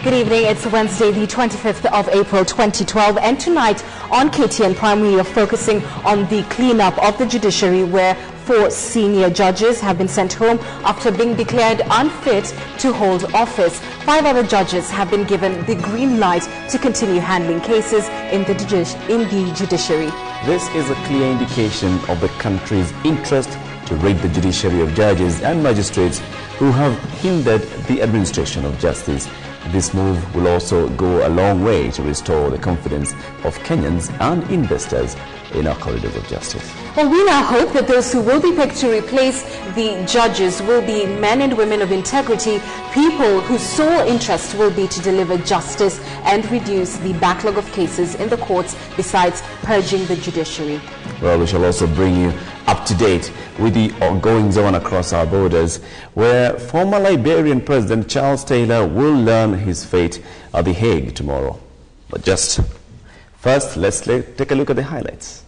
Good evening. It's Wednesday, the 25th of April 2012, and tonight on KTN Prime we are focusing on the cleanup of the judiciary, where 4 senior judges have been sent home after being declared unfit to hold office. 5 other judges have been given the green light to continue handling cases in the judiciary. This is a clear indication of the country's interest to rid the judiciary of judges and magistrates who have hindered the administration of justice. This move will also go a long way to restore the confidence of Kenyans and investors in our corridors of justice. Well, we now hope that those who will be picked to replace the judges will be men and women of integrity, people whose sole interest will be to deliver justice and reduce the backlog of cases in the courts, besides purging the judiciary. Well, we shall also bring you up to date with the goings on across our borders, where former Liberian President Charles Taylor will learn his fate at The Hague tomorrow. But just first, let's take a look at the highlights.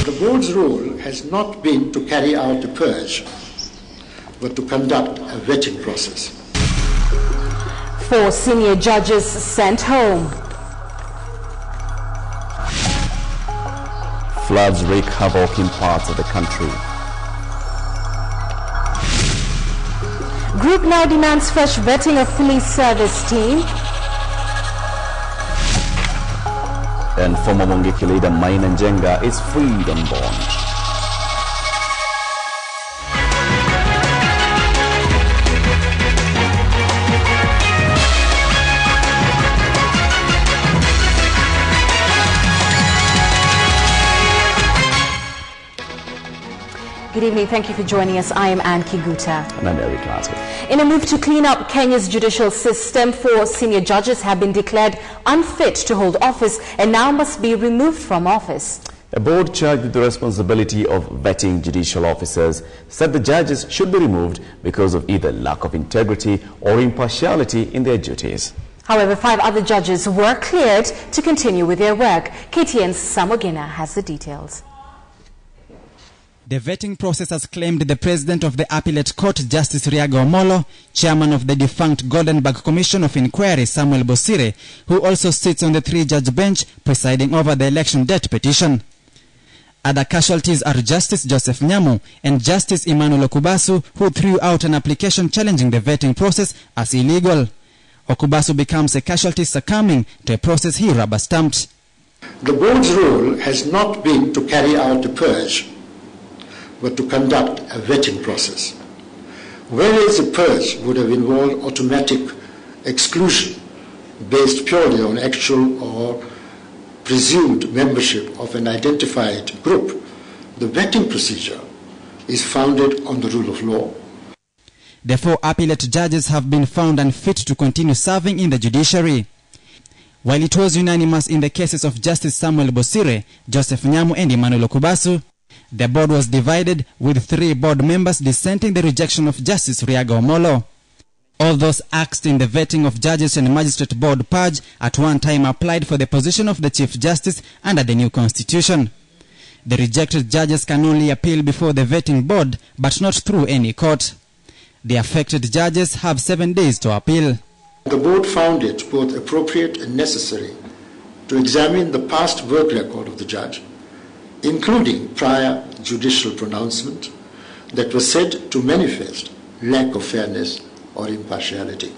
The board's role has not been to carry out a purge, but to conduct a vetting process. 4 senior judges sent home. Floods wreak havoc in parts of the country. Group now demands fresh vetting of police service team. And former Mungiki leader NYANZA is freed on bond. Good evening. Thank you for joining us. I am Ann Kiguta. And I'm Eric Lasky. In a move to clean up Kenya's judicial system, 4 senior judges have been declared unfit to hold office and now must be removed from office. A board charged with the responsibility of vetting judicial officers said the judges should be removed because of either lack of integrity or impartiality in their duties. However, 5 other judges were cleared to continue with their work. KTN's Samogina has the details. The vetting process has claimed the president of the Appellate Court, Justice Riaga Omolo, chairman of the defunct Goldenberg Commission of Inquiry, Samuel Bosire, who also sits on the 3-judge bench presiding over the election debt petition. Other casualties are Justice Joseph Nyamu and Justice Emmanuel Okubasu, who threw out an application challenging the vetting process as illegal. Okubasu becomes a casualty succumbing to a process he rubber-stamped. The board's role has not been to carry out a purge, but to conduct a vetting process. Whereas a purge would have involved automatic exclusion based purely on actual or presumed membership of an identified group, the vetting procedure is founded on the rule of law. The 4 appellate judges have been found unfit to continue serving in the judiciary. While it was unanimous in the cases of Justice Samuel Bosire, Joseph Nyamu and Emmanuel Okubasu, the board was divided, with 3 board members dissenting the rejection of Justice Riaga Omolo. All those asked in the vetting of judges and magistrate board purge at one time applied for the position of the Chief Justice under the new constitution. The rejected judges can only appeal before the vetting board, but not through any court. The affected judges have 7 days to appeal. The board found it both appropriate and necessary to examine the past work record of the judge, including prior judicial pronouncement that was said to manifest lack of fairness or impartiality.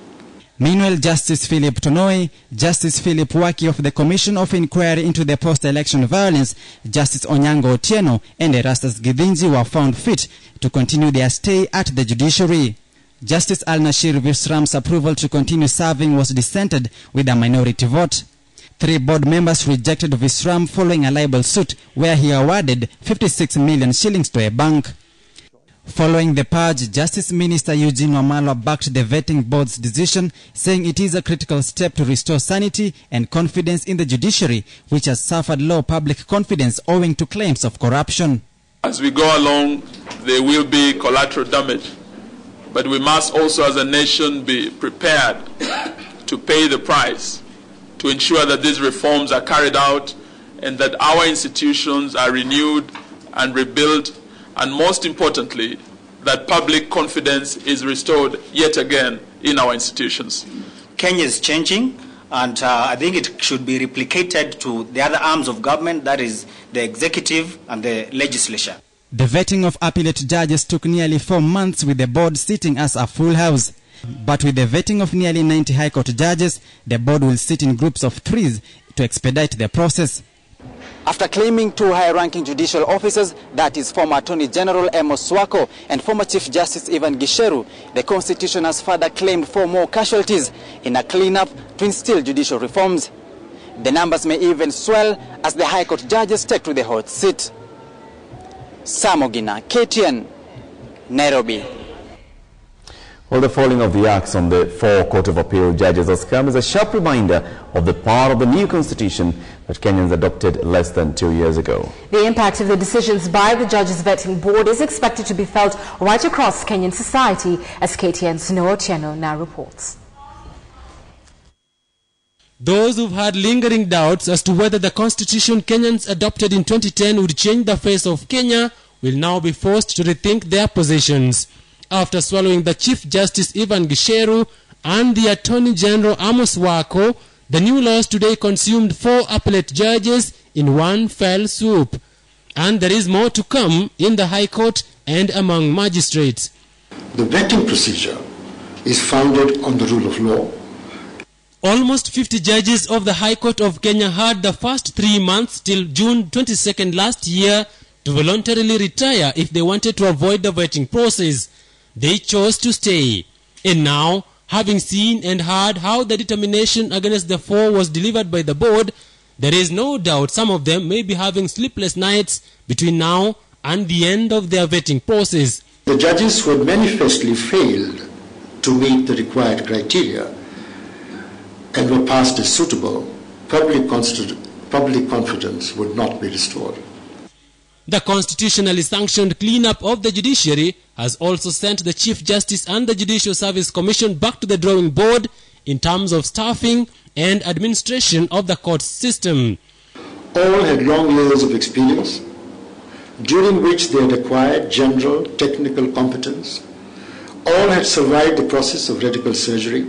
Meanwhile, Justice Philip Tonoi, Justice Philip Waki of the Commission of Inquiry into the Post-Election Violence, Justice Onyango Otieno and Erastus Githinji were found fit to continue their stay at the judiciary. Justice Al-Nashir Visram's approval to continue serving was dissented with a minority vote. 3 board members rejected Visram following a libel suit where he awarded 56 million shillings to a bank. Following the purge, Justice Minister Eugene Wamalwa backed the vetting board's decision, saying it is a critical step to restore sanity and confidence in the judiciary, which has suffered low public confidence owing to claims of corruption. As we go along, there will be collateral damage, but we must also as a nation be prepared to pay the price to ensure that these reforms are carried out and that our institutions are renewed and rebuilt, and most importantly, that public confidence is restored yet again in our institutions. Kenya is changing, and I think it should be replicated to the other arms of government, that is the executive and the legislature. The vetting of appellate judges took nearly 4 months, with the board sitting as a full house. But with the vetting of nearly 90 High Court judges, the board will sit in groups of 3 to expedite the process. After claiming 2 high-ranking judicial officers, that is former Attorney General Amos Swako and former Chief Justice Ivan Gisheru, the Constitution has further claimed 4 more casualties in a clean-up to instill judicial reforms. The numbers may even swell as the High Court judges take to the hot seat. Samogina, KTN, Nairobi. Well, the falling of the axe on the 4 Court of Appeal judges has come as a sharp reminder of the power of the new constitution that Kenyans adopted less than 2 years ago. The impact of the decisions by the Judges Vetting Board is expected to be felt right across Kenyan society, as KTN's Noah Otieno now reports. Those who've had lingering doubts as to whether the constitution Kenyans adopted in 2010 would change the face of Kenya will now be forced to rethink their positions. After swallowing the Chief Justice Ivan Gisheru and the Attorney General Amos Swako, the new laws today consumed 4 appellate judges in one fell swoop. And there is more to come in the High Court and among magistrates. The vetting procedure is founded on the rule of law. Almost 50 judges of the High Court of Kenya had the first 3 months till June 22nd last year to voluntarily retire if they wanted to avoid the vetting process. They chose to stay. And now, having seen and heard how the determination against the 4 was delivered by the board, there is no doubt some of them may be having sleepless nights between now and the end of their vetting process. The judges who had manifestly failed to meet the required criteria and were passed as suitable, public confidence would not be restored. The constitutionally sanctioned cleanup of the judiciary has also sent the Chief Justice and the Judicial Service Commission back to the drawing board in terms of staffing and administration of the court system. All had long years of experience, during which they had acquired general technical competence. All had survived the process of radical surgery.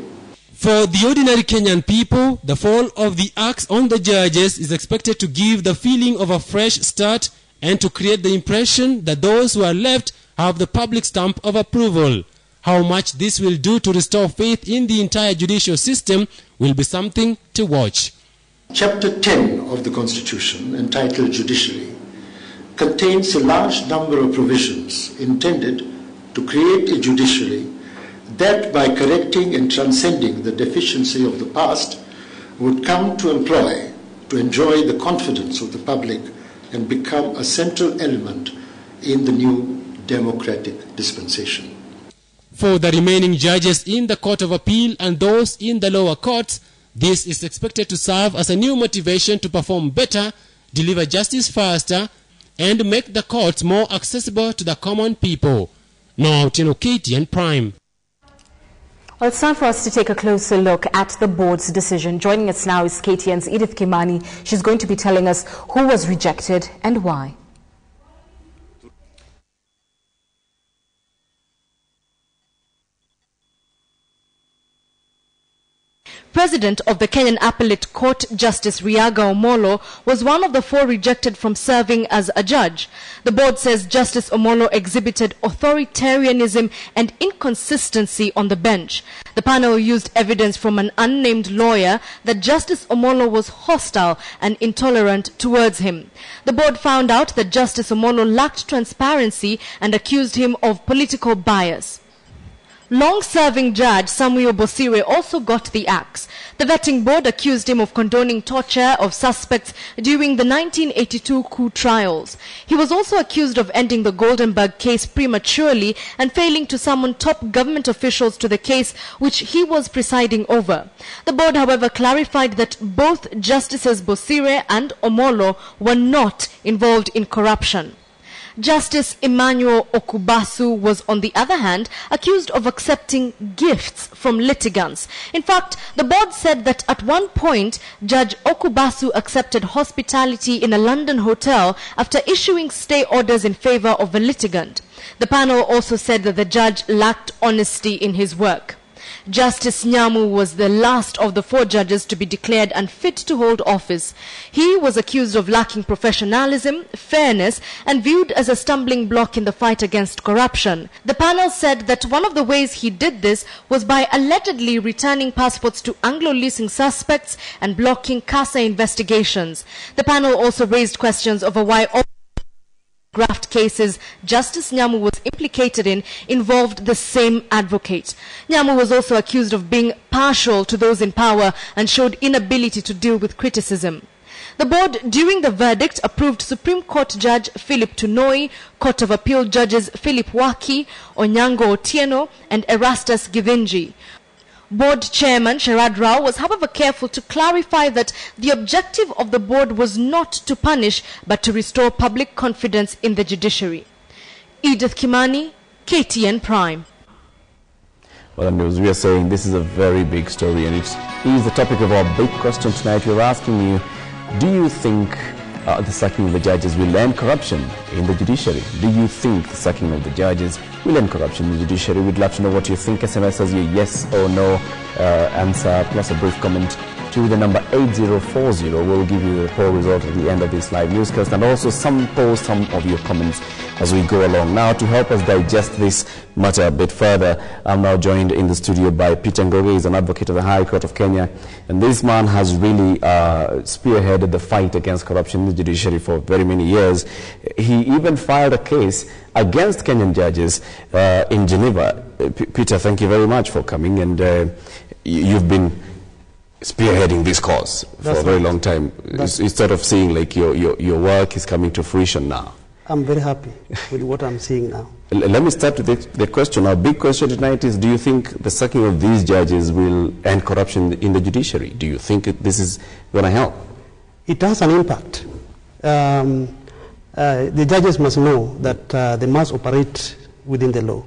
For the ordinary Kenyan people, the fall of the axe on the judges is expected to give the feeling of a fresh start and to create the impression that those who are left have the public stamp of approval. How much this will do to restore faith in the entire judicial system will be something to watch. Chapter 10 of the Constitution, entitled Judiciary, contains a large number of provisions intended to create a judiciary that, by correcting and transcending the deficiency of the past, would come to enjoy the confidence of the public and become a central element in the new democratic dispensation. For the remaining judges in the Court of Appeal and those in the lower courts, this is expected to serve as a new motivation to perform better, deliver justice faster, and make the courts more accessible to the common people. Now, KTN Prime. Well, it's time for us to take a closer look at the board's decision. Joining us now is KTN's Edith Kimani. She's going to be telling us who was rejected and why. President of the Kenyan Appellate Court, Justice Riaga Omolo, was one of the 4 rejected from serving as a judge. The board says Justice Omolo exhibited authoritarianism and inconsistency on the bench. The panel used evidence from an unnamed lawyer that Justice Omolo was hostile and intolerant towards him. The board found out that Justice Omolo lacked transparency and accused him of political bias. Long-serving judge Samuel Bosire also got the axe. The vetting board accused him of condoning torture of suspects during the 1982 coup trials. He was also accused of ending the Goldenberg case prematurely and failing to summon top government officials to the case which he was presiding over. The board, however, clarified that both Justices Bosire and Omolo were not involved in corruption. Justice Emmanuel Okubasu was, on the other hand, accused of accepting gifts from litigants. In fact, the board said that at one point, Judge Okubasu accepted hospitality in a London hotel after issuing stay orders in favor of a litigant. The panel also said that the judge lacked honesty in his work. Justice Nyamu was the last of the 4 judges to be declared unfit to hold office. He was accused of lacking professionalism, fairness, and viewed as a stumbling block in the fight against corruption. The panel said that one of the ways he did this was by allegedly returning passports to Anglo-leasing suspects and blocking CASA investigations. The panel also raised questions over why all graft cases Justice Nyamu was implicated in involved the same advocate. Nyamu was also accused of being partial to those in power and showed inability to deal with criticism. The board, during the verdict, approved Supreme Court Judge Philip Tunoi, Court of Appeal Judges Philip Waki, Onyango Otieno, and Erastus Githinji. Board Chairman Sharad Rao was, however, careful to clarify that the objective of the board was not to punish but to restore public confidence in the judiciary. Edith Kimani, KTN Prime. Well, as we are saying, this is a very big story, and it is the topic of our big question tonight. We're asking you, do you think the sacking of the judges will end corruption in the judiciary? Do you think the sacking of the judges will end corruption in the judiciary? We'd love to know what you think. SMS as your yes or no answer, plus a brief comment to the number 8040. We'll give you the poll result at the end of this live newscast, and also some of your comments as we go along. Now, to help us digest this matter a bit further, I'm now joined in the studio by Peter Ngoge. He's an advocate of the High Court of Kenya, and this man has really spearheaded the fight against corruption in the judiciary for very many years. He even filed a case against Kenyan judges in Geneva. Peter, thank you very much for coming, and you've been spearheading this cause for a very long time. It's sort of seeing like your work is coming to fruition now. I'm very happy with what I'm seeing now. Let me start with the question. Our big question tonight is, do you think the sacking of these judges will end corruption in the judiciary? Do you think this is going to help? It has an impact. The judges must know that they must operate within the law.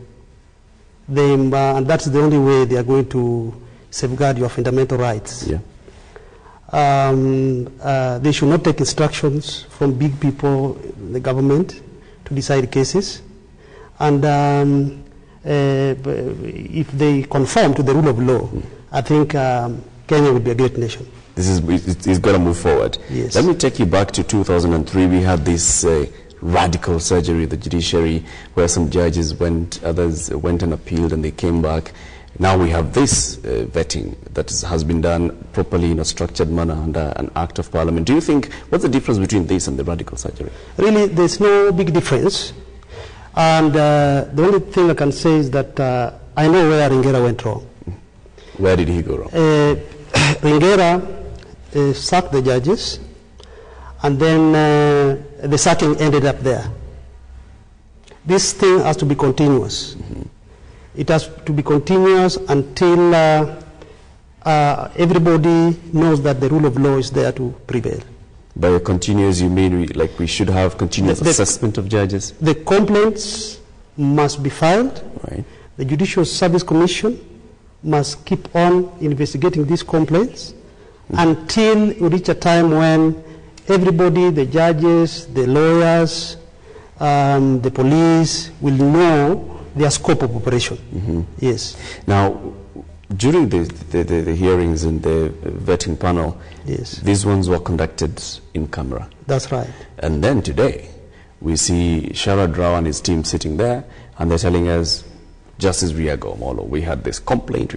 And that's the only way they are going to safeguard your fundamental rights. Yeah. They should not take instructions from big people, the government, to decide cases. And if they conform to the rule of law, I think Kenya will be a great nation. This is going to move forward. Yes. Let me take you back to 2003. We had this radical surgery, the judiciary, where some judges went, others went and appealed, and they came back. Now we have this vetting that has been done properly in a structured manner under an act of parliament. Do you think, what's the difference between this and the radical surgery? Really, there's no big difference. And the only thing I can say is that I know where Ringera went wrong. Where did he go wrong? Ringera sacked the judges, and then the sacking ended up there. This thing has to be continuous. Mm-hmm. It has to be continuous until everybody knows that the rule of law is there to prevail. By continuous, you mean like we should have continuous assessment of judges? The complaints must be filed. Right. The Judicial Service Commission must keep on investigating these complaints until we reach a time when everybody, the judges, the lawyers, the police will know their scope of operation. Mm-hmm. Yes. Now, during the hearings in the vetting panel, yes, these ones were conducted in camera. That's right. And then today, we see Sharad Rao and his team sitting there, and they're telling us, Justice Riago Molo, we had this complaint,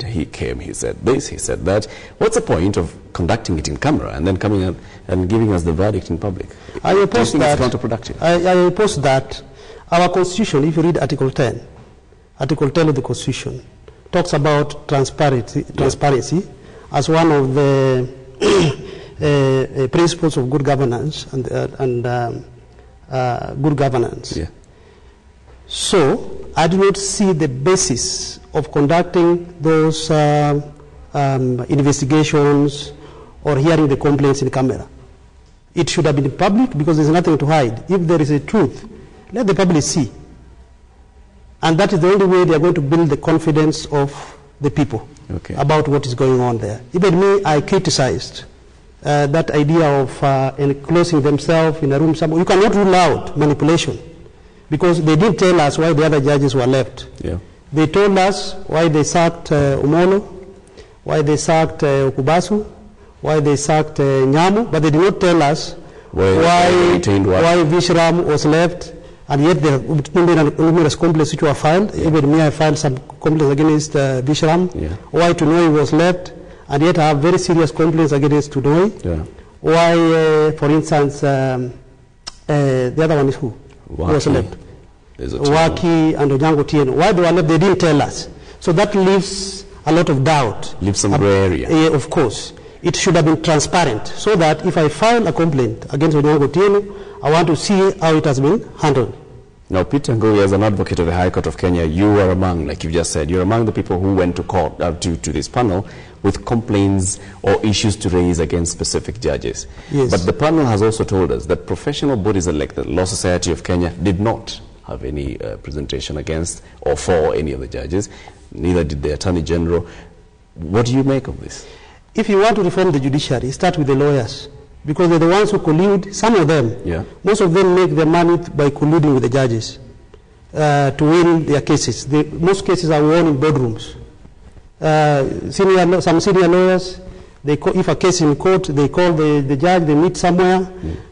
he came, he said this, he said that. What's the point of conducting it in camera and then coming out and giving us the verdict in public? I oppose that. It's counterproductive. I oppose that. Our Constitution, if you read Article 10 of the Constitution, talks about transparency as one of the principles of good governance and good governance. Yeah. So, I do not see the basis of conducting those investigations or hearing the complaints in camera. It should have been public because there's nothing to hide. If there is a truth, let the public see. And that is the only way they are going to build the confidence of the people about what is going on there. Even me, I criticized that idea of enclosing themselves in a room somewhere. You cannot rule out manipulation. because they didn't tell us why the other judges were left. Yeah. They told us why they sacked Umolo, why they sacked Okubasu, why they sacked Nyamu, but they did not tell us why Vishram was left, and yet there are numerous complaints which were filed. Yeah. Even me, I filed some complaints against Vishram. Yeah. Why Tunoi was left, and yet I have very serious complaints against Tunoi. Yeah. Why, for instance, the other one is who? Who was left? Waki and Onyango Tieno. Why they were left, they didn't tell us. So that leaves a lot of doubt. Leaves some gray area. Of course. It should have been transparent, so that if I file a complaint against Onyango Tieno, I want to see how it has been handled. Now, Peter Ngui, as an advocate of the High Court of Kenya, you are among, like you just said, you're among the people who went to court, to this panel with complaints or issues to raise against specific judges. Yes. But the panel has also told us that professional bodies like the Law Society of Kenya did not have any presentation against or for any of the judges. Neither did the Attorney General. What do you make of this? If you want to reform the judiciary, start with the lawyers, because they're the ones who collude. Some of them, most of them make their money by colluding with the judges to win their cases. Most cases are won in boardrooms. Some senior lawyers, if a case is in court, they call the judge, they meet somewhere,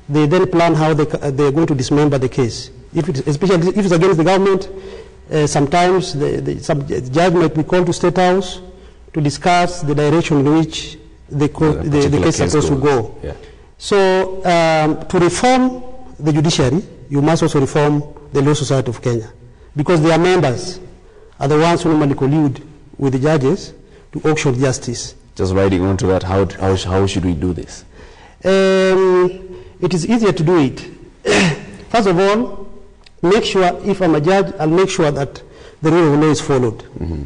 they then plan how they're going to dismember the case. Especially if it's against the government, sometimes some judge might be called to State House to discuss the direction in which the case is supposed to go. Yeah. So to reform the judiciary, you must also reform the Law Society of Kenya, because their members are the ones who normally collude with the judges to auction justice. Just riding on to that, how should we do this? It is easier to do it. First of all, make sure, if I'm a judge, I'll make sure that the rule of law is followed. Mm-hmm.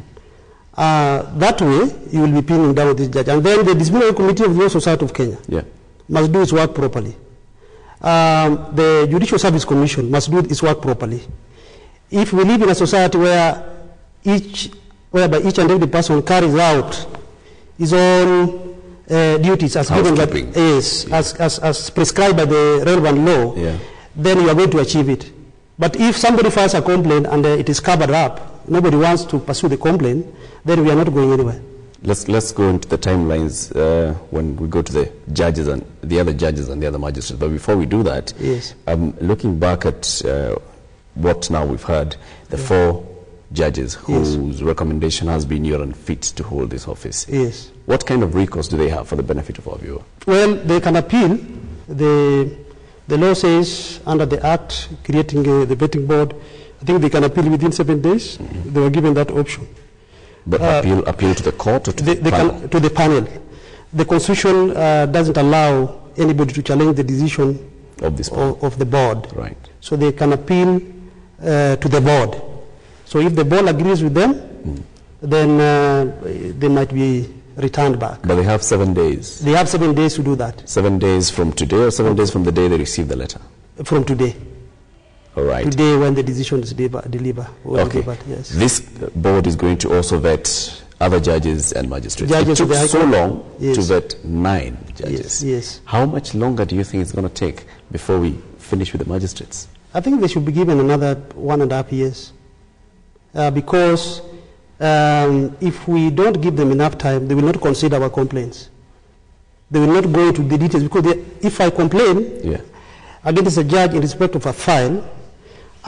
That way, you will be pinning down this judge. And then the disciplinary committee of the Law Society of Kenya must do its work properly. The Judicial Service Commission must do its work properly. If we live in a society whereby each and every person carries out his own duties as given by, as prescribed by the relevant law, then you are going to achieve it. But if somebody files a complaint and it is covered up, nobody wants to pursue the complaint, then we are not going anywhere. Let's go into the timelines when we go to the judges and the other judges and the other magistrates. But before we do that, looking back at what now we've heard, the 4 judges whose recommendation has been you're unfit to hold this office. Yes. What kind of recourse do they have for the benefit of our viewer? Well, they can appeal. The law says under the Act creating the vetting board, I think they can appeal within 7 days. Mm-hmm. They were given that option. But appeal to the court or to the panel? To the panel. The Constitution doesn't allow anybody to challenge the decision of the board. Right. So they can appeal to the board. So if the board agrees with them, then they might be returned back. But they have 7 days. They have 7 days to do that. 7 days from today or 7 days from the day they receive the letter? From today. All right. Today when the decision is delivered. Okay. Yes. This board is going to also vet other judges and magistrates. It took so long to vet 9 judges. Yes. How much longer do you think it's going to take before we finish with the magistrates? I think they should be given another 1.5 years. Because if we don't give them enough time, they will not consider our complaints. They will not go into the details, because if I complain against a judge in respect of a file,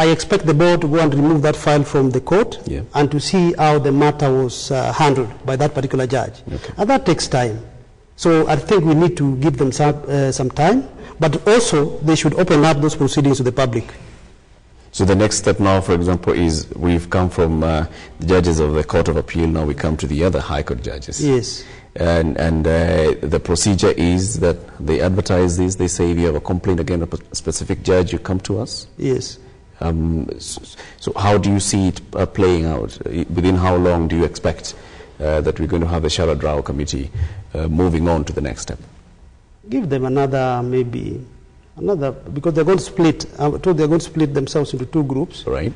I expect the board to go and remove that file from the court and to see how the matter was handled by that particular judge. Okay. And that takes time. So I think we need to give them some time, but also they should open up those proceedings to the public. So the next step now, for example, is we've come from the judges of the Court of Appeal, now we come to the other High Court judges. Yes. And the procedure is that they advertise this, they say if you have a complaint against a specific judge, you come to us? Yes. So how do you see it playing out? Within how long do you expect that we're going to have the Shara Drao Committee moving on to the next step? Give them another, because they're going to split. I'm told they're going to split themselves into 2 groups. Right.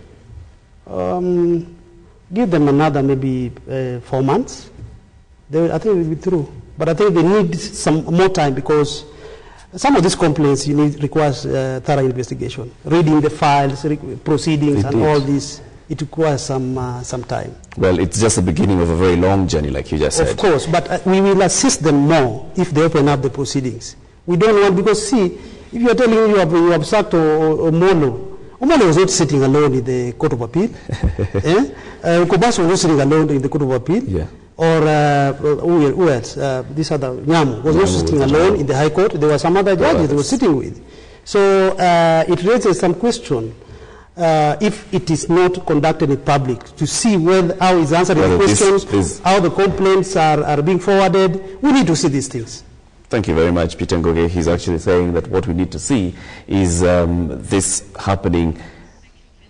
Give them another maybe 4 months. I think we'll be through. But I think they need some more time, because some of these complaints requires thorough investigation. Reading the files, proceedings, and all this, it requires some time. Well, it's just the beginning of a very long journey, like you just said. Of course, but we will assist them more if they open up the proceedings. We don't want, because see, if you are telling me you have sacked Omolo was not sitting alone in the Court of Appeal. Kobas was not sitting alone in the Court of Appeal. Yeah. Or who else? This other Nyamu was not sitting alone in the High Court. There were some other judges they were sitting with. So it raises some question if it is not conducted in public to see how is answering the questions, how the complaints are being forwarded. We need to see these things. Thank you very much, Peter Ngoge. He's actually saying that what we need to see is this happening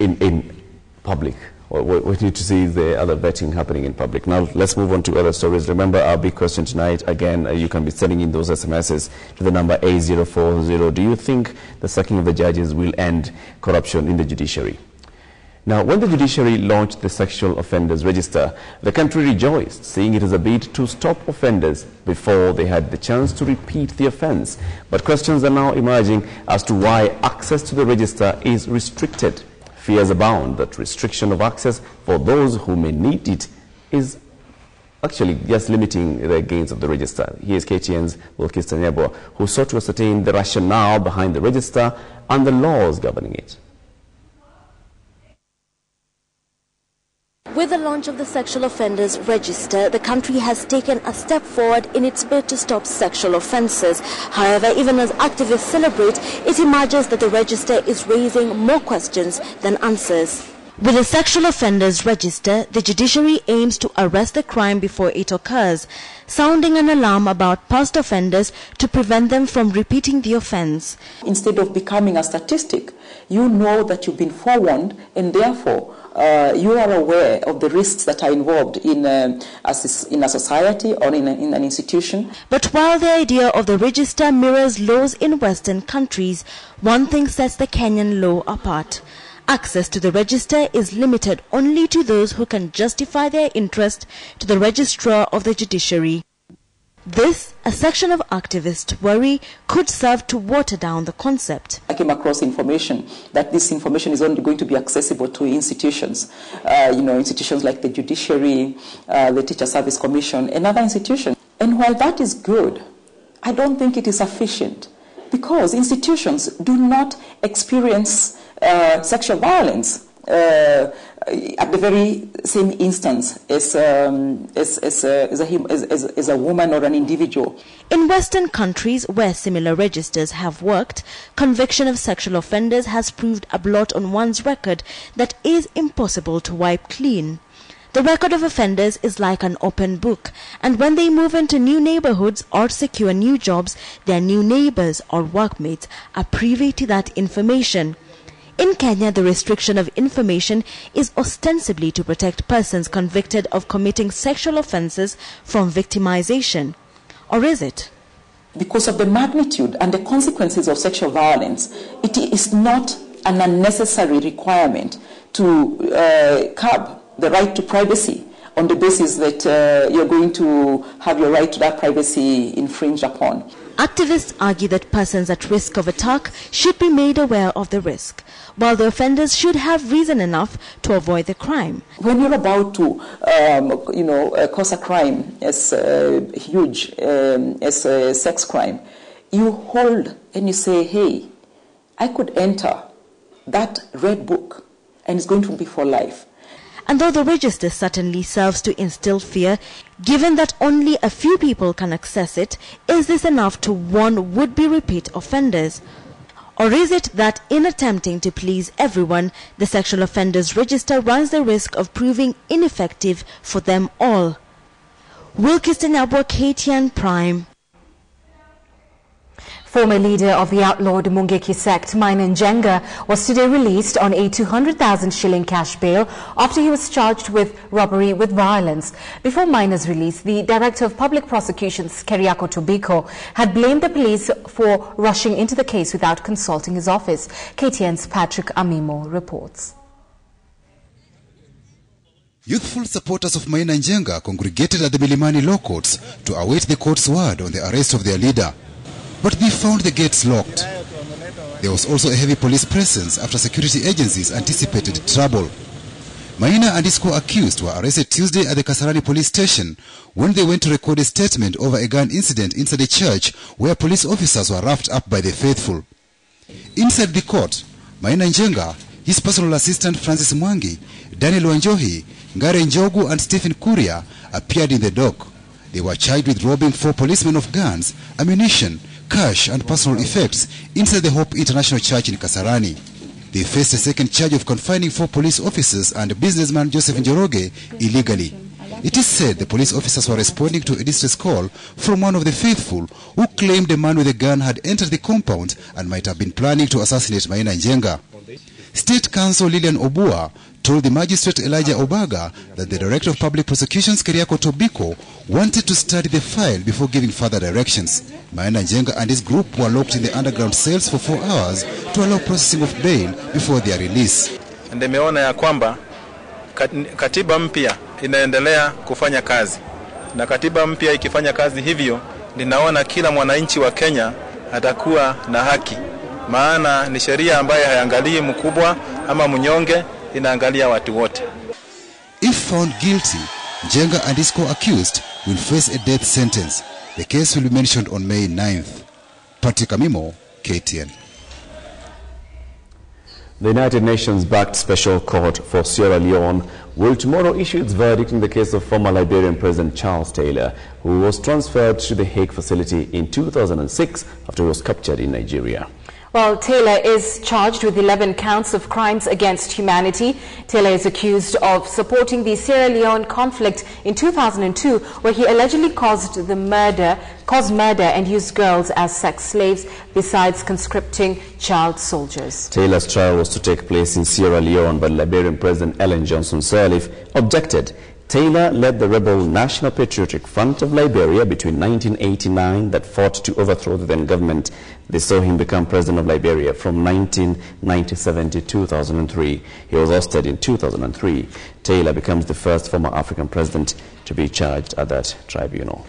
in public. What we need to see is the other vetting happening in public. Now, let's move on to other stories. Remember, our big question tonight, again, you can be sending in those SMSs to the number 8040. Do you think the sacking of the judges will end corruption in the judiciary? Now, when the judiciary launched the Sexual Offenders Register, the country rejoiced, seeing it as a bid to stop offenders before they had the chance to repeat the offense. But questions are now emerging as to why access to the register is restricted. Fears abound that restriction of access for those who may need it is actually just limiting the gains of the register. Here's KTN's Wilkis Tanyabwa, who sought to ascertain the rationale behind the register and the laws governing it. With the launch of the Sexual Offenders Register, the country has taken a step forward in its bid to stop sexual offences. However, even as activists celebrate, it emerges that the register is raising more questions than answers. With the Sexual Offenders Register, the judiciary aims to arrest the crime before it occurs, sounding an alarm about past offenders to prevent them from repeating the offence. Instead of becoming a statistic, you know that you've been forewarned, and therefore you are aware of the risks that are involved in a society or in an institution. But while the idea of the register mirrors laws in Western countries, one thing sets the Kenyan law apart. Access to the register is limited only to those who can justify their interest to the registrar of the judiciary. This, a section of activists worry, could serve to water down the concept. I came across information that this information is only going to be accessible to institutions, institutions like the Judiciary, the Teacher Service Commission, and other institutions. And while that is good, I don't think it is sufficient, because institutions do not experience sexual violence at the very same instance as a woman or an individual. In Western countries where similar registers have worked, conviction of sexual offenders has proved a blot on one's record that is impossible to wipe clean. The record of offenders is like an open book, and when they move into new neighborhoods or secure new jobs, their new neighbors or workmates are privy to that information. In Kenya, the restriction of information is ostensibly to protect persons convicted of committing sexual offences from victimization. Or is it? Because of the magnitude and the consequences of sexual violence, it is not an unnecessary requirement to curb the right to privacy on the basis that you're going to have your right to that privacy infringed upon. Activists argue that persons at risk of attack should be made aware of the risk, while the offenders should have reason enough to avoid the crime. When you're about to, cause a crime as huge as a sex crime, you hold and you say, hey, I could enter that red book and it's going to be for life. And though the register certainly serves to instill fear, given that only a few people can access it, is this enough to warn would-be repeat offenders? Or is it that in attempting to please everyone, the Sexual Offenders Register runs the risk of proving ineffective for them all? Wilkis Tanyabwa, KTN Prime. Former leader of the outlawed Mungeki sect, NYANZA, was today released on a 200,000 shilling cash bail after he was charged with robbery with violence. Before Miner's release, the Director of Public Prosecutions, Keriako Tobiko, had blamed the police for rushing into the case without consulting his office. KTN's Patrick Amimo reports. Youthful supporters of NYANZA congregated at the Milimani Law Courts to await the court's word on the arrest of their leader. but they found the gates locked. There was also a heavy police presence after security agencies anticipated trouble. Maina and his co-accused were arrested Tuesday at the Kasarani police station when they went to record a statement over a gun incident inside a church where police officers were roughed up by the faithful. Inside the court, Maina Njenga, his personal assistant Francis Mwangi, Daniel Wanjohi, Ngare Njogu and Stephen Kuria appeared in the dock. They were charged with robbing 4 policemen of guns, ammunition, cash and personal effects inside the Hope International Church in Kasarani. They faced a second charge of confining 4 police officers and businessman Joseph Njoroge illegally. It is said the police officers were responding to a distress call from one of the faithful who claimed a man with a gun had entered the compound and might have been planning to assassinate Maina Njenga. State Counsel Lilian Obua told the magistrate Elijah Obaga that the Director of Public Prosecutions Keriako Tobiko wanted to study the file before giving further directions. Maina Njenga and his group were locked in the underground cells for 4 hours to allow processing of bail before their release. Nimeona ya kwamba katiba mpya inaendelea kufanya kazi. Na katiba mpya ikifanya kazi hivyo, ninaona kila mwananchi wa Kenya atakuwa na haki. Maana ni sheria ambayo haiangalii mkubwa ama mnyonge, inaangalia watu wote. If found guilty, Njenga and his co-accused will face a death sentence. The case will be mentioned on May 9th. Patrick Amimo, KTN. The United Nations-backed Special Court for Sierra Leone will tomorrow issue its verdict in the case of former Liberian President Charles Taylor, who was transferred to the Hague facility in 2006 after he was captured in Nigeria. Well, Taylor is charged with 11 counts of crimes against humanity. Taylor is accused of supporting the Sierra Leone conflict in 2002, where he allegedly caused murder and used girls as sex slaves, besides conscripting child soldiers. Taylor's trial was to take place in Sierra Leone, but Liberian President Ellen Johnson Sirleaf objected. Taylor led the rebel National Patriotic Front of Liberia between 1989 that fought to overthrow the then government. They saw him become president of Liberia from 1997 to 2003. He was ousted in 2003. Taylor becomes the first former African president to be charged at that tribunal.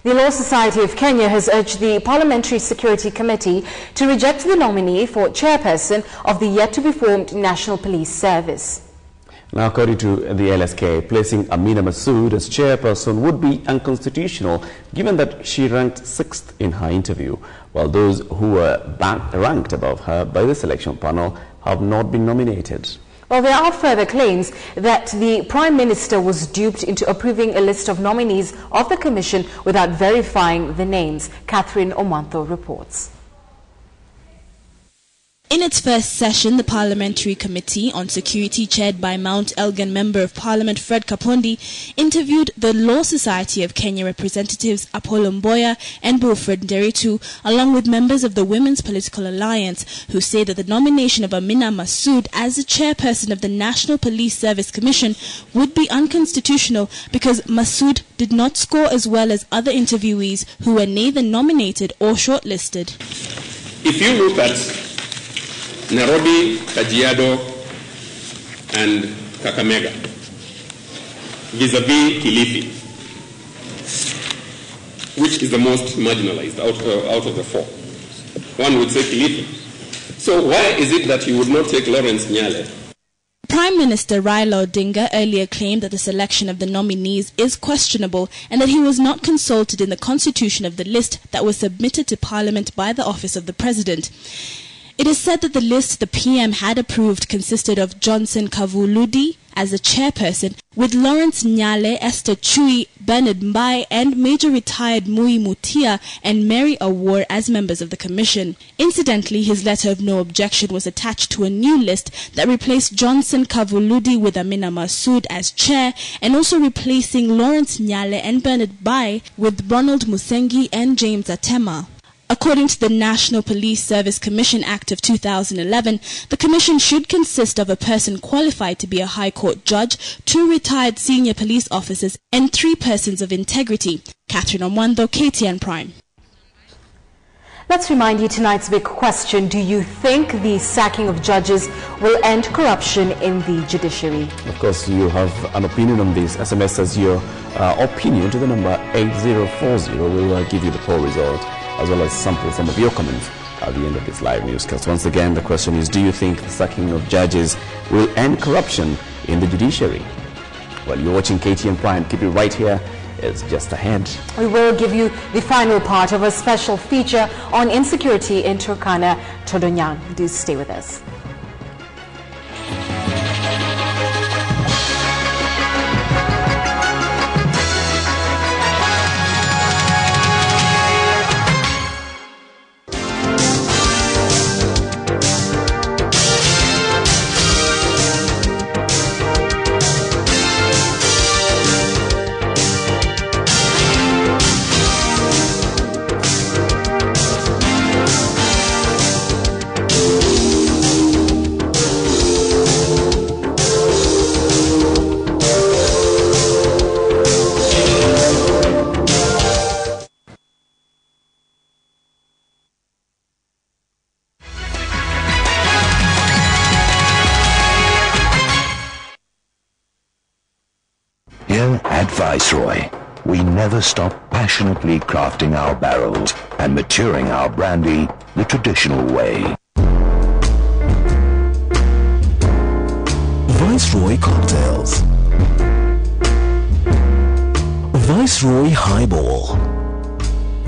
The Law Society of Kenya has urged the Parliamentary Security Committee to reject the nominee for chairperson of the yet-to-be-formed National Police Service. Now, according to the LSK, placing Amina Massoud as chairperson would be unconstitutional, given that she ranked 6th in her interview, while those who were ranked above her by the selection panel have not been nominated. Well, there are further claims that the Prime Minister was duped into approving a list of nominees of the Commission without verifying the names. Catherine Omanto reports. In its first session, the Parliamentary Committee on Security, chaired by Mount Elgin Member of Parliament Fred Kapondi, interviewed the Law Society of Kenya representatives Apollo Mboya and Wilfred Nderitu, along with members of the Women's Political Alliance, who say that the nomination of Amina Massoud as the chairperson of the National Police Service Commission would be unconstitutional because Massoud did not score as well as other interviewees who were neither nominated or shortlisted. If you look at Nairobi, Kajiado, and Kakamega, vis-a-vis Kilifi, which is the most marginalized out of the 4. One would say Kilifi. So why is it that you would not take Lawrence Nyale? Prime Minister Raila Odinga earlier claimed that the selection of the nominees is questionable and that he was not consulted in the constitution of the list that was submitted to Parliament by the Office of the President. It is said that the list the PM had approved consisted of Johnson Kavuludi as the chairperson, with Lawrence Nyale, Esther Chui, Bernard Mbai, and Major Retired Mui Mutia and Mary Awor as members of the commission. Incidentally, his letter of no objection was attached to a new list that replaced Johnson Kavuludi with Amina Massoud as chair, and also replacing Lawrence Nyale and Bernard Mbai with Ronald Musengi and James Atema. According to the National Police Service Commission Act of 2011, the commission should consist of a person qualified to be a High Court judge, 2 retired senior police officers, and 3 persons of integrity. Catherine Omwando, KTN Prime. Let's remind you tonight's big question. Do you think the sacking of judges will end corruption in the judiciary? Of course, you have an opinion on this. SMS as your opinion to the number 8040. We'll give you the poll result as well as sample some of your comments at the end of this live newscast. Once again, the question is, do you think the sacking of judges will end corruption in the judiciary? Well, you're watching KTN Prime. Keep it right here. It's just ahead. We will give you the final part of a special feature on insecurity in Turkana, Todonyang. Do stay with us. At Viceroy, we never stop passionately crafting our barrels and maturing our brandy the traditional way. Viceroy Cocktails, Viceroy Highball.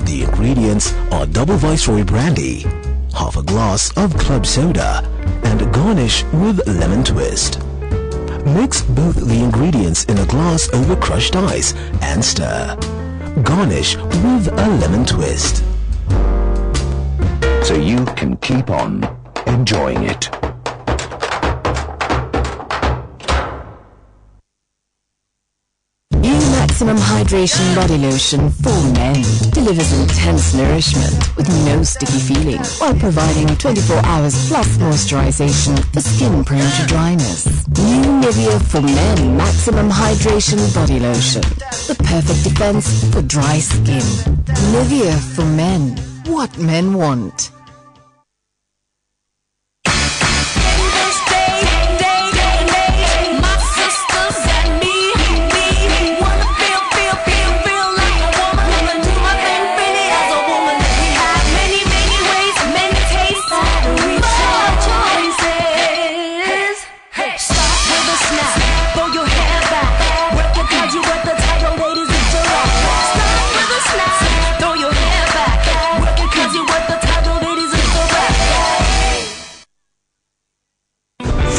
The ingredients are double Viceroy brandy, half a glass of club soda, and garnish with lemon twist. Mix both the ingredients in a glass over crushed ice and stir. Garnish with a lemon twist. So you can keep on enjoying it. Maximum Hydration Body Lotion for Men delivers intense nourishment with no sticky feeling while providing 24 hours plus moisturization for skin prone to dryness. New Nivea for Men Maximum Hydration Body Lotion, the perfect defense for dry skin. Nivea for Men, what men want.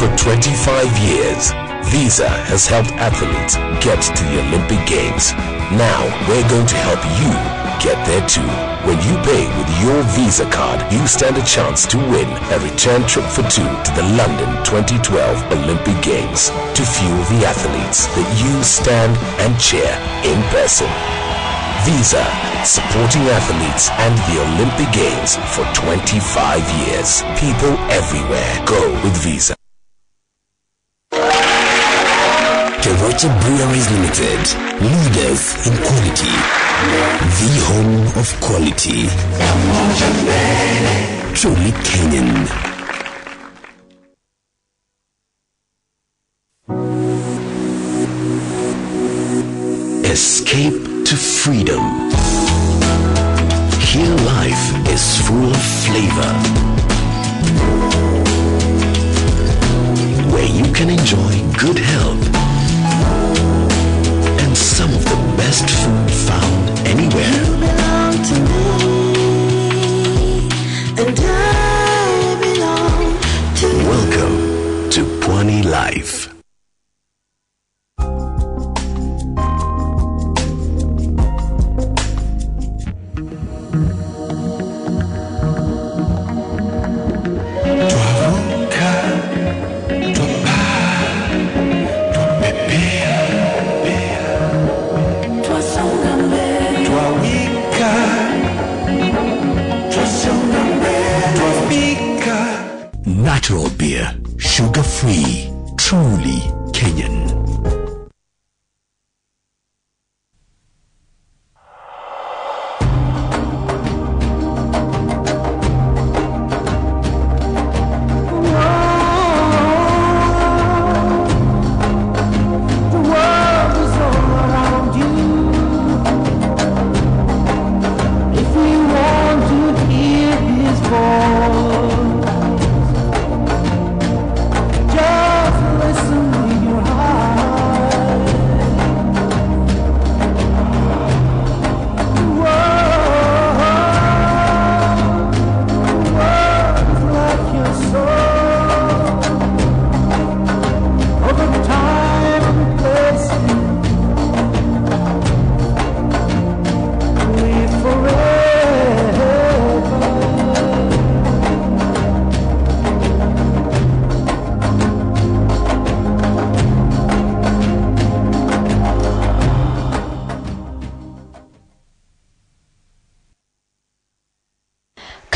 For 25 years, Visa has helped athletes get to the Olympic Games. Now we're going to help you get there too. When you pay with your Visa card, you stand a chance to win a return trip for two to the London 2012 Olympic Games to fuel the athletes that you stand and cheer in person. Visa, supporting athletes and the Olympic Games for 25 years. People everywhere go with Visa. Kerocha Breweries Limited, leaders in quality, the home of quality, truly Kenyan. Escape to freedom. Here life is full of flavor, where you can enjoy good health and some of the best food found anywhere. You belong to me, and I belong to you. Welcome to Pwani Life. Natural beer, sugar-free, truly Kenyan.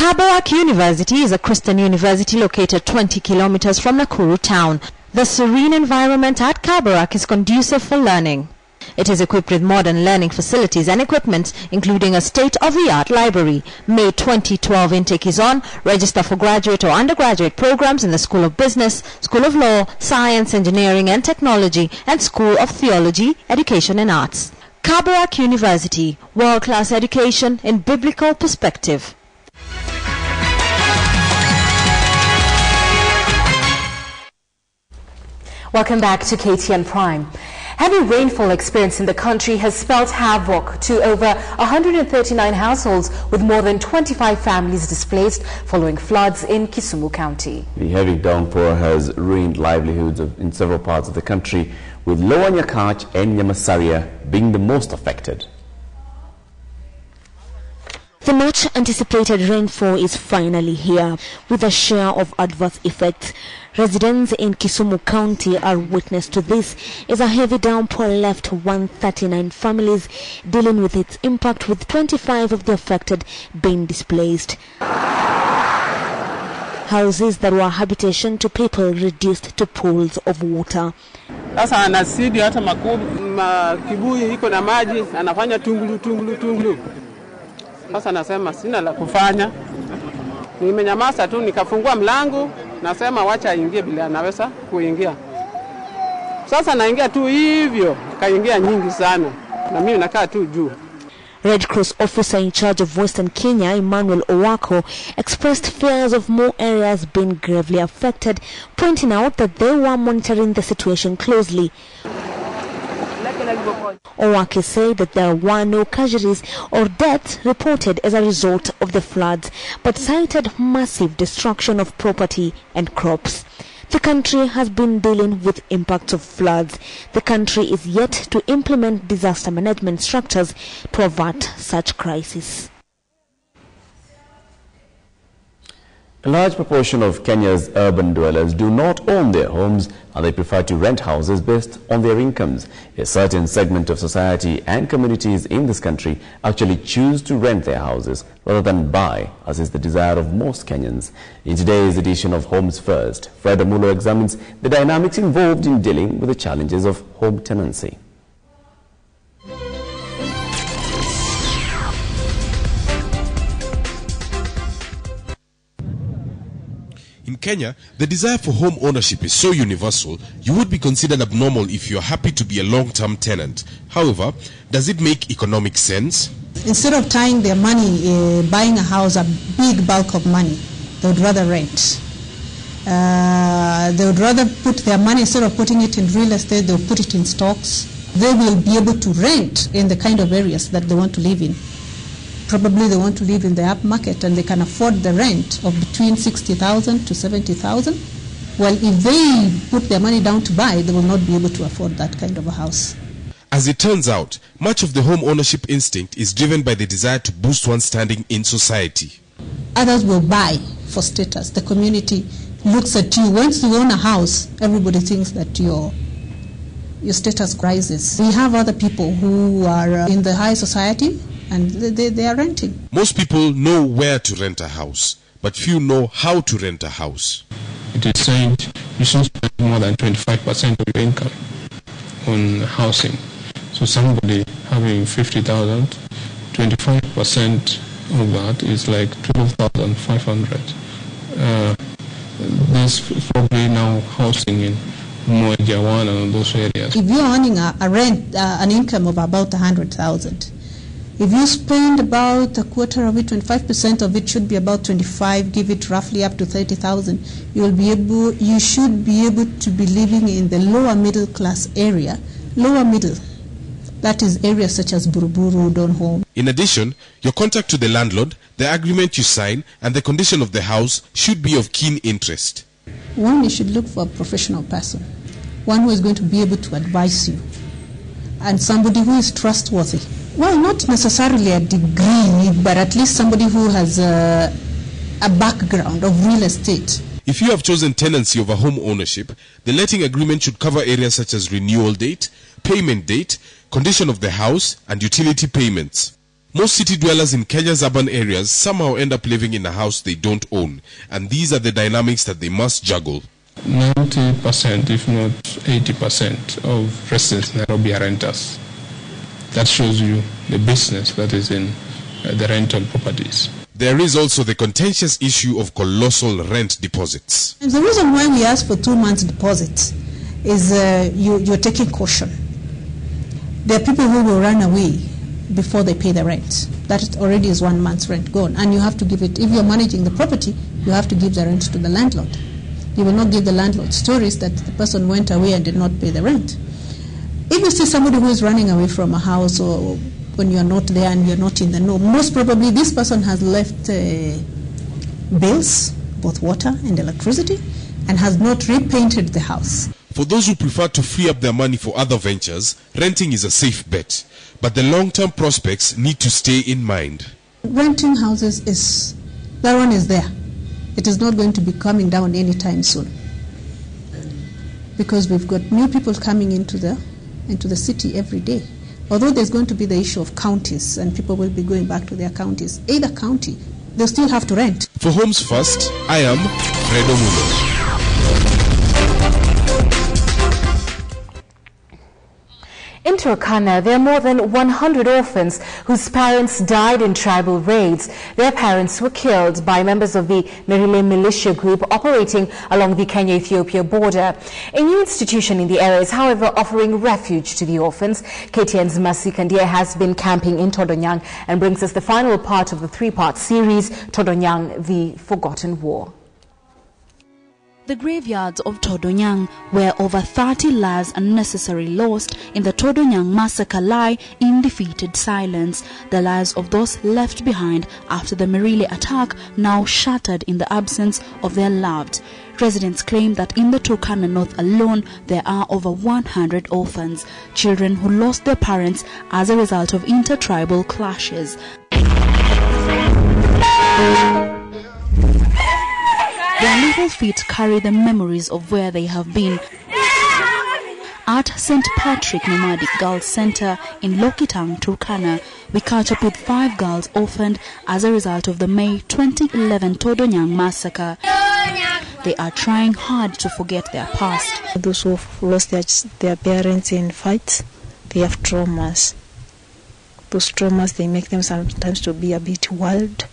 Kabarak University is a Christian university located 20 kilometers from Nakuru town. The serene environment at Kabarak is conducive for learning. It is equipped with modern learning facilities and equipment, including a state-of-the-art library. May 2012 intake is on. Register for graduate or undergraduate programs in the School of Business, School of Law, Science, Engineering and Technology, and School of Theology, Education and Arts. Kabarak University, world-class education in biblical perspective. Welcome back to KTN Prime. Heavy rainfall experienced in the country has spelled havoc to over 139 households, with more than 25 families displaced following floods in Kisumu County. The heavy downpour has ruined livelihoods in several parts of the country, with Lower Nyakach and Nyamasaria being the most affected. The much anticipated rainfall is finally here, with a share of adverse effects. Residents in Kisumu County are witness to this, as a heavy downpour left 139 families dealing with its impact, with 25 of the affected being displaced. Houses that were habitation to people reduced to pools of water. Sasa anasidi hata kibuyu iko na maji, anafanya tungulu. Sasa nasema sina la kufanya. Nimenyamaza tu, nikafungua mlango, nasema wacha aingie bila anaweza kuingia. Sasa naingia tu hivyo, kaingia nyingi sana. Na mimi nakaa tu juu. Red Cross officer in charge of Western Kenya, Emmanuel Owako, expressed fears of more areas being gravely affected, pointing out that they were monitoring the situation closely. Owake said that there were no casualties or deaths reported as a result of the floods, but cited massive destruction of property and crops. The country has been dealing with impacts of floods. The country is yet to implement disaster management structures to avert such crises. A large proportion of Kenya's urban dwellers do not own their homes, and they prefer to rent houses based on their incomes. A certain segment of society and communities in this country actually choose to rent their houses rather than buy, as is the desire of most Kenyans. In today's edition of Homes First, Fred Amulo examines the dynamics involved in dealing with the challenges of home tenancy. In Kenya, the desire for home ownership is so universal, you would be considered abnormal if you are happy to be a long-term tenant. However, does it make economic sense? Instead of tying their money, buying a house, a big bulk of money, they would rather rent. They would rather put their money, instead of putting it in real estate, they will put it in stocks. They will be able to rent in the kind of areas that they want to live in. Probably they want to live in the upmarket and they can afford the rent of between 60,000 to 70,000. Well, if they put their money down to buy, they will not be able to afford that kind of a house. As it turns out, much of the home ownership instinct is driven by the desire to boost one's standing in society. Others will buy for status. The community looks at you. Once you own a house, everybody thinks that your status rises. We have other people who are in the high society, and they are renting. Most people know where to rent a house, but few know how to rent a house. It is saying you should spend more than 25% of your income on housing. So somebody having 50,000, 25% of that is like 12,500. There's probably now housing in Mojawana and those areas. If you're earning an income of about 100,000, if you spend about a quarter of it, 25% of it should be about 25, give it roughly up to 30,000, you should be able to be living in the lower middle class area. Lower middle, that is areas such as Buruburu, Donholm. In addition, your contact to the landlord, the agreement you sign, and the condition of the house should be of keen interest. One, you should look for a professional person, one who is going to be able to advise you, and somebody who is trustworthy. Well, not necessarily a degree, but at least somebody who has a background of real estate. If you have chosen tenancy over home ownership, the letting agreement should cover areas such as renewal date, payment date, condition of the house, and utility payments. Most city dwellers in Kenya's urban areas somehow end up living in a house they don't own, and these are the dynamics that they must juggle. 90%, if not 80% of residents in Nairobi are renters. That shows you the business that is in the rental properties. There is also the contentious issue of colossal rent deposits. And the reason why we ask for 2 months deposit is you're taking caution. There are people who will run away before they pay the rent. That already is 1 month's rent gone. And you have to give it, if you're managing the property, you have to give the rent to the landlord. You will not give the landlord stories that the person went away and did not pay the rent. If you see somebody who is running away from a house, or when you are not there and you're not in the know, most probably this person has left bills, both water and electricity, and has not repainted the house. For those who prefer to free up their money for other ventures, renting is a safe bet. But the long-term prospects need to stay in mind. Renting houses that one is there. It is not going to be coming down anytime soon, because we've got new people coming into the city every day. Although there's going to be the issue of counties, and people will be going back to their counties, either county, they'll still have to rent. For Homes First, I am Fredo Mulo. In Turkana, there are more than 100 orphans whose parents died in tribal raids. Their parents were killed by members of the Merile militia group operating along the Kenya-Ethiopia border. A new institution in the area is, however, offering refuge to the orphans. KTN's Masi Kandia has been camping in Todonyang and brings us the final part of the 3-part series, Todonyang, the Forgotten War. The graveyards of Todonyang, where over 30 lives unnecessarily lost in the Todonyang massacre, lie in defeated silence. The lives of those left behind after the Merile attack now shattered in the absence of their loved. Residents claim that in the Turkana North alone, there are over 100 orphans, children who lost their parents as a result of intertribal clashes. Their little feet carry the memories of where they have been. At St. Patrick Nomadic Girls Center in Lokitang, Turkana, we catch up with 5 girls orphaned as a result of the May 2011 Todonyang massacre. They are trying hard to forget their past. Those who have lost their parents in fights, they have traumas. Those traumas, they make them sometimes to be a bit wild.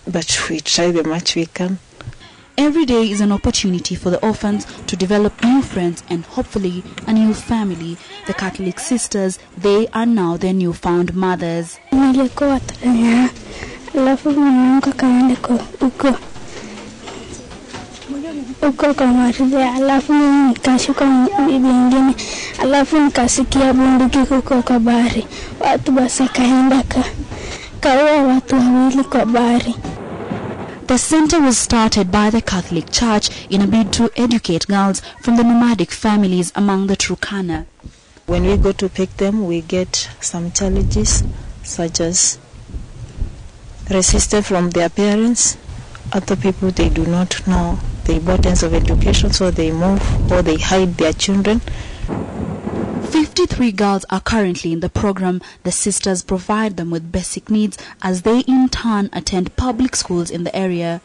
But we try the much we can. Every day is an opportunity for the orphans to develop new friends and hopefully a new family. The Catholic sisters, they are now their newfound mothers. Uko kama ride, alafu nikashuka bibi ingine, alafu nikasikia bunduki huko kwa bahari. Watu basi kaenda kaua watu wawili kwa bahari. The center was started by the Catholic Church in a bid to educate girls from the nomadic families among the Turkana. When we go to pick them, we get some challenges, such as resistance from their parents. Other people, they do not know the importance of education, so they move or they hide their children. 53 girls are currently in the program. The sisters provide them with basic needs as they in turn attend public schools in the area.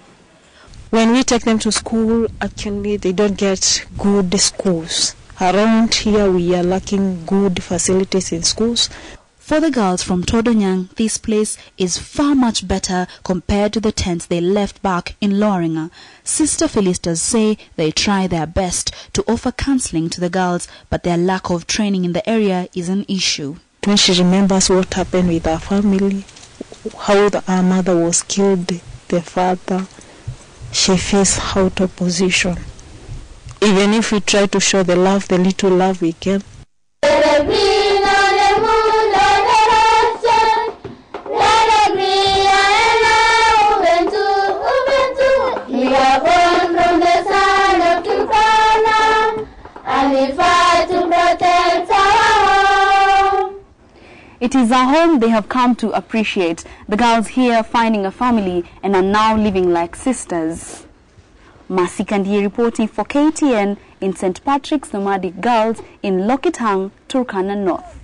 When we take them to school, actually they don't get good schools. Around here we are lacking good facilities in schools. For the girls from Todonyang, this place is far much better compared to the tents they left back in Loringa. Sister Felicitas say they try their best to offer counseling to the girls, but their lack of training in the area is an issue. When she remembers what happened with our family, how our mother was killed, the father, she feels out of position. Even if we try to show the love, the little love we can. It is a home they have come to appreciate. The girls here finding a family and are now living like sisters. Masi Kandia reporting for KTN in St. Patrick's Nomadic Girls in Lokitang, Turkana North.